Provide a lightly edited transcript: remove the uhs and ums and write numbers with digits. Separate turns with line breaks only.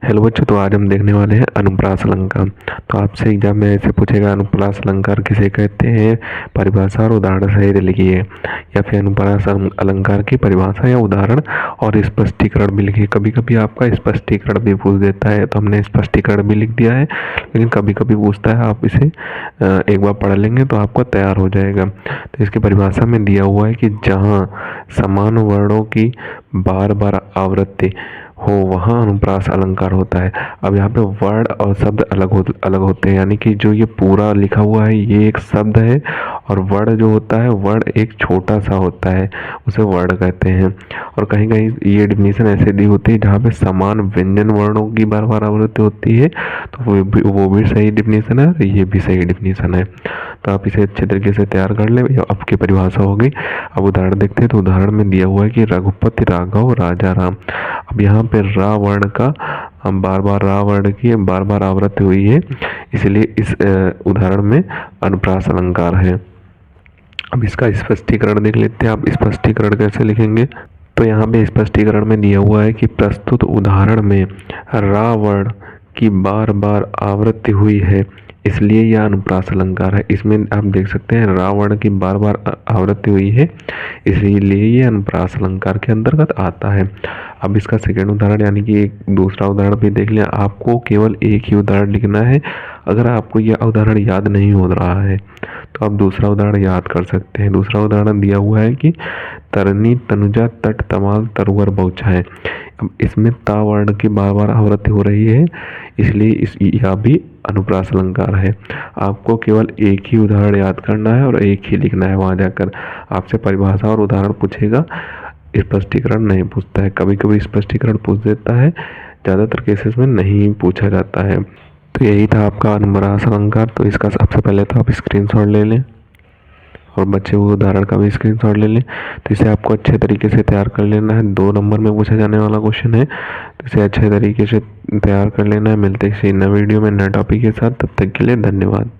Hello बच्चों, तो आज हम देखने वाले हैं अनुप्रास अलंकार। तो आपसे एग्जाम में ऐसे पूछेगा, अनुप्रास अलंकार किसे कहते हैं, परिभाषा और उदाहरण सहित लिखिए। या फिर अनुप्रास अलंकार की परिभाषा या उदाहरण और स्पष्टीकरण भी लिखिए। कभी कभी आपका स्पष्टीकरण भी पूछ देता है, तो हमने स्पष्टीकरण भी लिख दिया है, लेकिन कभी कभी पूछता है। आप इसे एक बार पढ़ लेंगे तो आपका तैयार हो जाएगा। तो इसकी परिभाषा में दिया हुआ है कि जहाँ समान वर्णों की बार बार आवृत्ति हो वहाँ अनुप्रास अलंकार होता है। अब यहाँ पे वर्ड और शब्द अलग होते हैं, यानी कि जो ये पूरा लिखा हुआ है ये एक शब्द है, और वर्ड जो होता है वर्ड एक छोटा सा होता है, उसे वर्ड कहते हैं। और कहीं कहीं ये डिफिनीशन ऐसे दी होती है जहाँ पे समान व्यंजन वर्णों की बार बार आवृत्ति होती है, तो वो भी सही डिफिनीशन है और ये भी सही डिफिनीशन है। तो आप इसे अच्छे तरीके से तैयार कर ले। आपकी परिभाषा होगी। अब उदाहरण देखते हैं। तो उदाहरण में दिया हुआ है कि रघुपति राघव राजा राम। अब यहाँ पे रा वर्ण का बार बार रा वर्ण की बार बार आवृत्ति हुई है, इसलिए इस उदाहरण में अनुप्रास अलंकार है। अब इसका स्पष्टीकरण देख लेते हैं। आप स्पष्टीकरण कैसे लिखेंगे। तो यहाँ पे स्पष्टीकरण में दिया हुआ है कि प्रस्तुत उदाहरण में रा वर्ण की बार बार आवृत्ति हुई है, इसलिए यह अनुप्रास अलंकार है। इसमें आप देख सकते हैं रावण की बार बार आवृत्ति हुई है, इसलिए ये अनुप्रास अलंकार के अंतर्गत आता है। अब इसका सेकंड उदाहरण यानी कि एक दूसरा उदाहरण भी देख लें। आपको केवल एक ही उदाहरण लिखना है। अगर आपको यह उदाहरण याद नहीं हो रहा है तो आप दूसरा उदाहरण याद कर सकते हैं। दूसरा उदाहरण दिया हुआ है कि तरनी तनुजा तट तमाल तरुवर बहुछाए। अब इसमें ता वर्ण की बार बार आवृत्ति हो रही है, इसलिए यह भी अनुप्रास अलंकार है। आपको केवल एक ही उदाहरण याद करना है और एक ही लिखना है। वहाँ जाकर आपसे परिभाषा और उदाहरण पूछेगा, स्पष्टीकरण नहीं पूछता है। कभी कभी स्पष्टीकरण पूछ देता है, ज़्यादातर केसेस में नहीं पूछा जाता है। तो यही था आपका अनुप्रास अलंकार। तो इसका सबसे पहले तो आप स्क्रीनशॉट ले लें और बच्चे हुए उदाहरण का भी स्क्रीनशॉट ले लें। तो इसे आपको अच्छे तरीके से तैयार कर लेना है। 2 नंबर में पूछा जाने वाला क्वेश्चन है, तो इसे अच्छे तरीके से तैयार कर लेना है। मिलते हैं किसी नए वीडियो में नए टॉपिक के साथ। तब तक के लिए धन्यवाद।